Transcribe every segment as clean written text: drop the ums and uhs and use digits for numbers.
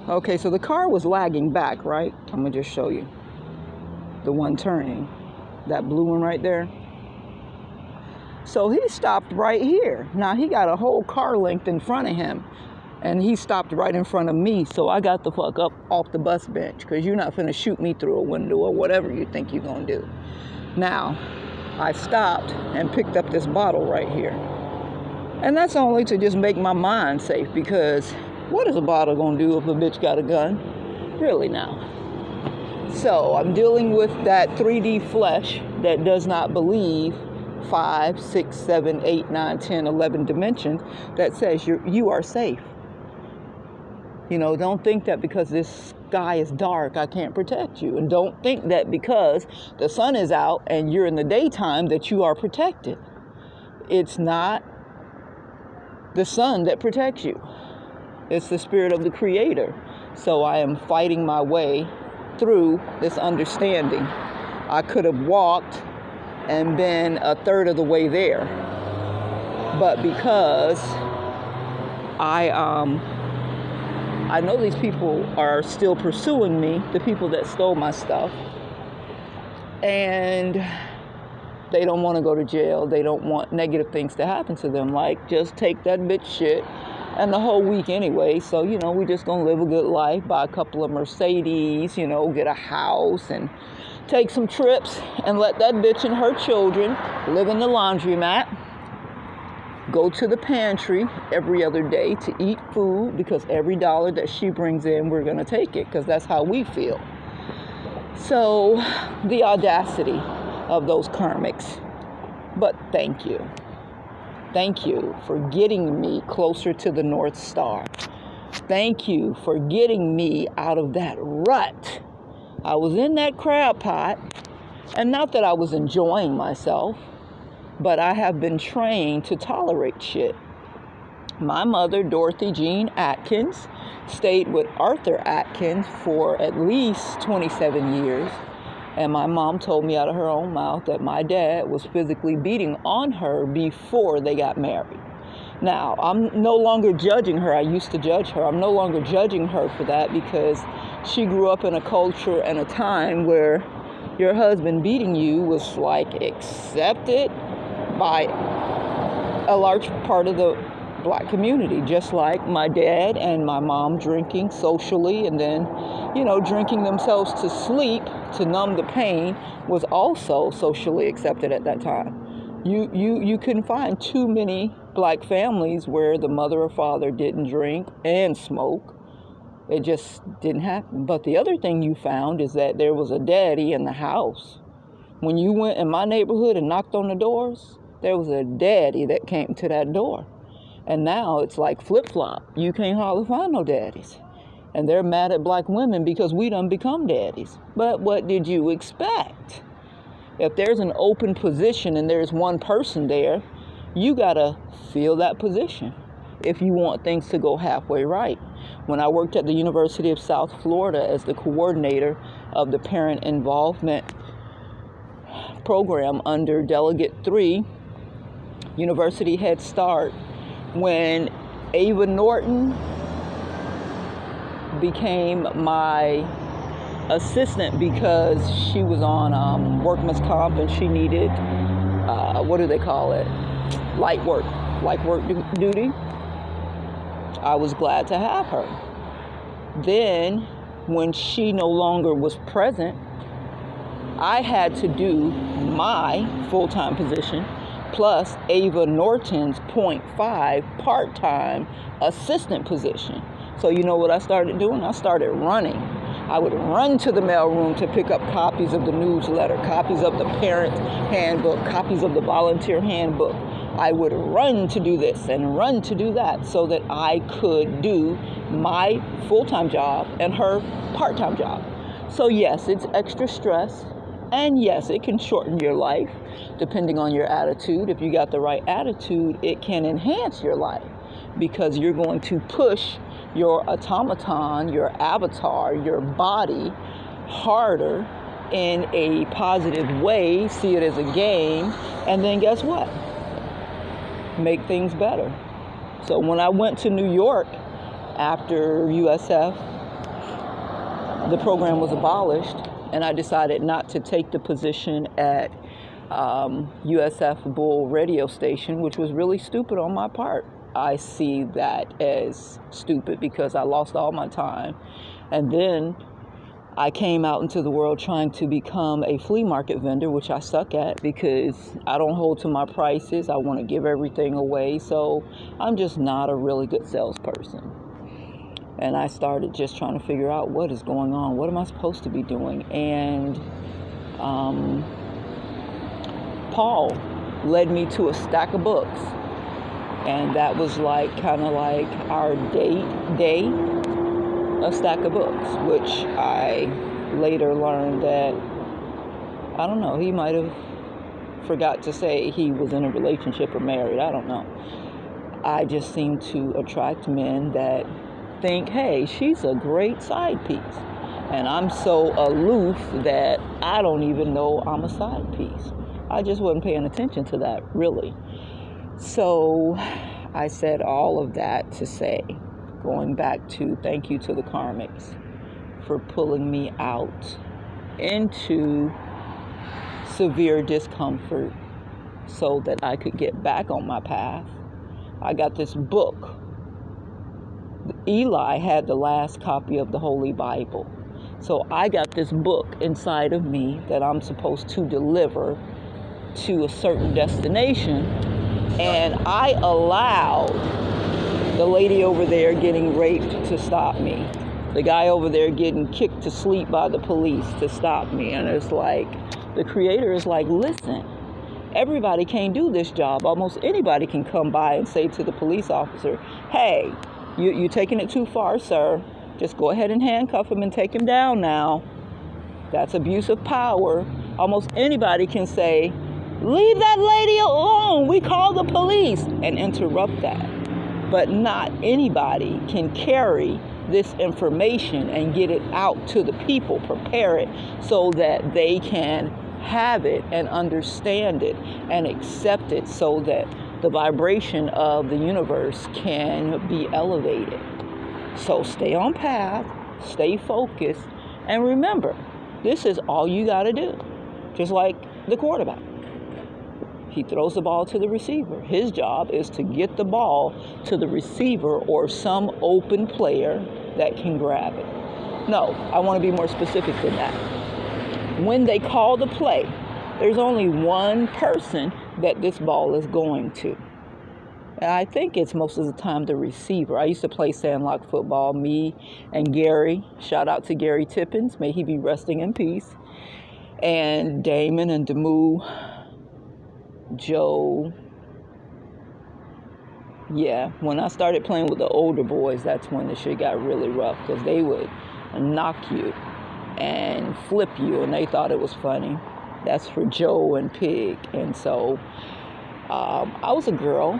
Okay, so the car was lagging back, right? I'm going to just show you. The one turning. That blue one right there. So he stopped right here. Now he got a whole car length in front of him. And he stopped right in front of me. So I got the fuck up off the bus bench. Because you're not finna shoot me through a window or whatever you think you're going to do. Now, I stopped and picked up this bottle right here. And that's only to just make my mind safe. Because what is a bottle going to do if a bitch got a gun? Really now. So I'm dealing with that 3D flesh that does not believe 5, 6, 7, 8, 9, 10, 11 dimensions that says you are safe. You know, don't think that because this sky is dark, I can't protect you. And don't think that because the sun is out and you're in the daytime that you are protected. It's not the sun that protects you. It's the spirit of the Creator. So I am fighting my way through this understanding. I could have walked and been a third of the way there. But because I know these people are still pursuing me, the people that stole my stuff, and they don't want to go to jail. They don't want negative things to happen to them, like just take that bitch shit and the whole week anyway. So, you know, we just gonna live a good life, buy a couple of Mercedes, you know, get a house and take some trips and let that bitch and her children live in the laundromat, go to the pantry every other day to eat food, because every dollar that she brings in, we're gonna take it, because that's how we feel. So the audacity of those karmics. But thank you. Thank you for getting me closer to the North Star. Thank you for getting me out of that rut. I was in that crab pot, and not that I was enjoying myself, but I have been trained to tolerate shit. My mother, Dorothy Jean Atkins, stayed with Arthur Atkins for at least 27 years. And my mom told me out of her own mouth that my dad was physically beating on her before they got married. Now, I'm no longer judging her. I used to judge her. I'm no longer judging her for that, because she grew up in a culture and a time where your husband beating you was like accepted by a large part of the black community, just like my dad and my mom drinking socially and then, you know, drinking themselves to sleep to numb the pain was also socially accepted at that time. You couldn't find too many black families where the mother or father didn't drink and smoke. It just didn't happen. But the other thing you found is that there was a daddy in the house. When you went in my neighborhood and knocked on the doors, there was a daddy that came to that door. And now it's like flip-flop. You can't hardly find no daddies. And they're mad at black women because we done become daddies. But what did you expect? If there's an open position and there's one person there, you gotta fill that position if you want things to go halfway right. When I worked at the University of South Florida as the coordinator of the parent involvement program under Delegate 3, University Head Start, when Ava Norton became my assistant because she was on workman's comp and she needed, what do they call it? Light work duty. I was glad to have her. Then, when she no longer was present, I had to do my full-time position plus Ava Norton's 0.5 part-time assistant position. So you know what I started doing? I started running. I would run to the mailroom to pick up copies of the newsletter, copies of the parent handbook, copies of the volunteer handbook. I would run to do this and run to do that so that I could do my full-time job and her part-time job. So yes, it's extra stress. And yes, it can shorten your life depending on your attitude. If you got the right attitude, it can enhance your life because you're going to push your automaton, your avatar, your body harder in a positive way, see it as a game, and then guess what? Make things better. So when I went to New York after USF, the program was abolished, and I decided not to take the position at USF Bull radio station, which was really stupid on my part. I see that as stupid because I lost all my time. And then I came out into the world trying to become a flea market vendor, which I suck at because I don't hold to my prices. I want to give everything away. So I'm just not a really good salesperson. And I started just trying to figure out what is going on. What am I supposed to be doing? And Paul led me to a stack of books. And that was like kind of like our day, a stack of books, which I later learned that, I don't know, he might have forgot to say he was in a relationship or married. I don't know. I just seem to attract men that think, hey, she's a great side piece. And I'm so aloof that I don't even know I'm a side piece. I just wasn't paying attention to that, really. So I said all of that to say, going back to thank you to the Karmics for pulling me out into severe discomfort so that I could get back on my path. I got this book. Eli had the last copy of the Holy Bible. So I got this book inside of me that I'm supposed to deliver to a certain destination. And I allowed the lady over there getting raped to stop me. The guy over there getting kicked to sleep by the police to stop me. And it's like, the Creator is like, listen, everybody can't do this job. Almost anybody can come by and say to the police officer, hey, you're taking it too far, sir. Just go ahead and handcuff him and take him down now. That's abuse of power. Almost anybody can say, leave that lady alone. We call the police, and interrupt that. But not anybody can carry this information and get it out to the people, prepare it so that they can have it and understand it and accept it so that the vibration of the universe can be elevated. So stay on path, stay focused, and remember, this is all you got to do. Just like the quarterback. He throws the ball to the receiver. His job is to get the ball to the receiver or some open player that can grab it. No, I want to be more specific than that. When they call the play, there's only one person that this ball is going to. And I think it's most of the time the receiver. I used to play sandlot football, me and Gary. Shout out to Gary Tippins. May he be resting in peace. And Damon and Demu, Joe. Yeah, when I started playing with the older boys, that's when the shit got really rough because they would knock you and flip you, and they thought it was funny. That's for Joe and Pig. And so I was a girl,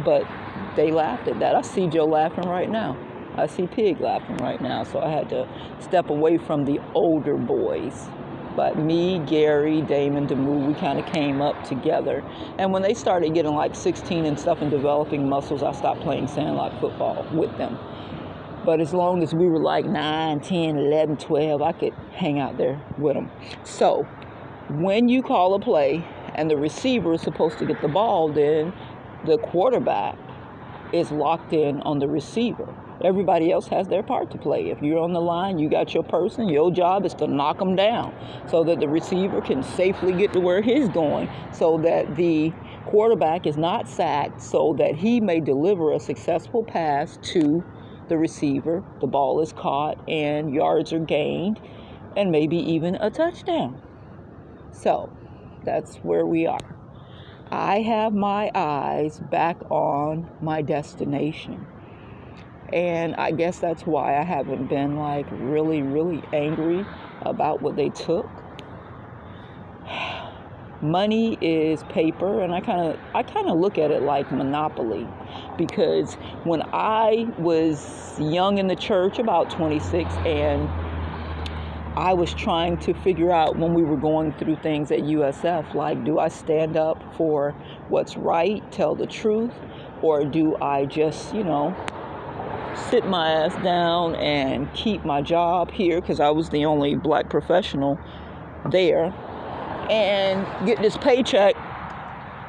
but they laughed at that. I see Joe laughing right now. I see Pig laughing right now. So I had to step away from the older boys. But me, Gary, Damon, Demu, we kind of came up together. And when they started getting like 16 and stuff and developing muscles, I stopped playing sandlot football with them. But as long as we were like 9, 10, 11, 12, I could hang out there with them. So when you call a play and the receiver is supposed to get the ball, then the quarterback is locked in on the receiver. Everybody else has their part to play. If you're on the line, you got your person. Your job is to knock them down so that the receiver can safely get to where he's going, so that the quarterback is not sacked, so that he may deliver a successful pass to the receiver. The ball is caught and yards are gained and maybe even a touchdown. So that's where we are. I have my eyes back on my destination. And I guess that's why I haven't been like really, really angry about what they took. Money is paper, and I kind of look at it like Monopoly, because when I was young in the church, about 26, and I was trying to figure out when we were going through things at USF, like, do I stand up for what's right, tell the truth, or do I just, sit my ass down and keep my job here because I was the only black professional there, and get this paycheck,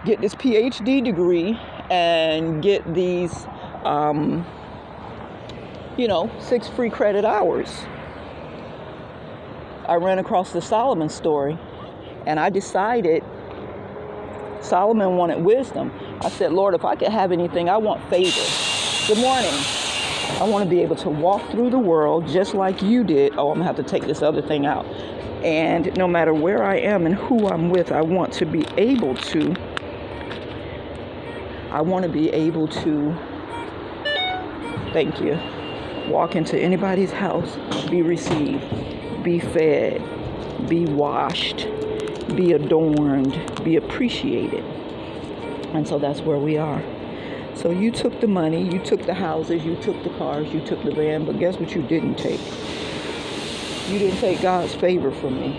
get this PhD degree, and get these, 6 free credit hours. I ran across the Solomon story, and I decided Solomon wanted wisdom. I said, Lord, if I could have anything, I want favor. Good morning. I want to be able to walk through the world just like you did. Oh, I'm going to have to take this other thing out. And no matter where I am and who I'm with, I want to be able to thank you, walk into anybody's house, be received, be fed, be washed, be adorned, be appreciated. And so that's where we are. So you took the money, you took the houses, you took the cars, you took the van, but guess what you didn't take? You didn't take God's favor from me.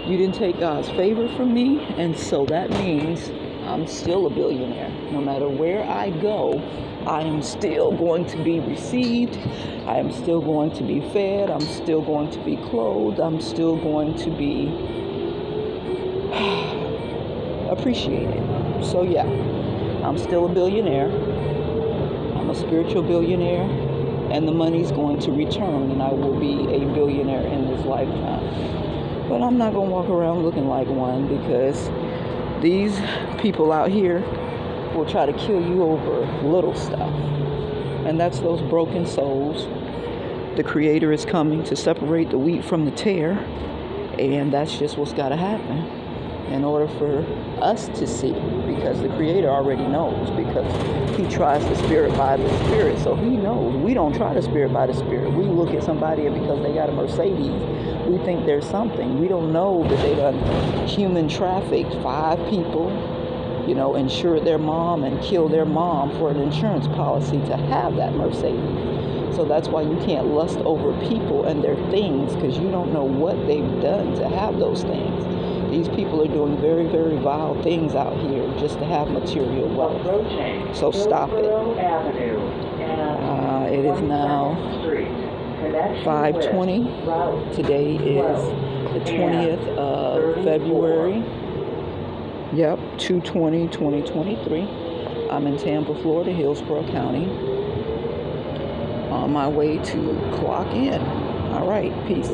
You didn't take God's favor from me, and so that means I'm still a billionaire. No matter where I go, I am still going to be received. I am still going to be fed. I'm still going to be clothed. I'm still going to be appreciated. So yeah, I'm still a billionaire. I'm a spiritual billionaire, and the money's going to return, and I will be a billionaire in this lifetime. But I'm not going to walk around looking like one, because these people out here will try to kill you over little stuff. And that's those broken souls. The Creator is coming to separate the wheat from the tare, and that's just what's got to happen in order for us to see, because the Creator already knows, because He tries the spirit by the spirit, so He knows. We don't try the spirit by the spirit. We look at somebody, and because they got a Mercedes, we think there's something. We don't know that they done human trafficked 5 people, insured their mom and killed their mom for an insurance policy to have that Mercedes. So that's why you can't lust over people and their things, because you don't know what they've done to have those things. These people are doing very, very vile things out here just to have material wealth. So stop it. It is now 5:20. Today is the 20th of February. Yep, 2/20/2023. I'm in Tampa, Florida, Hillsborough County, on my way to clock in. All right, peace.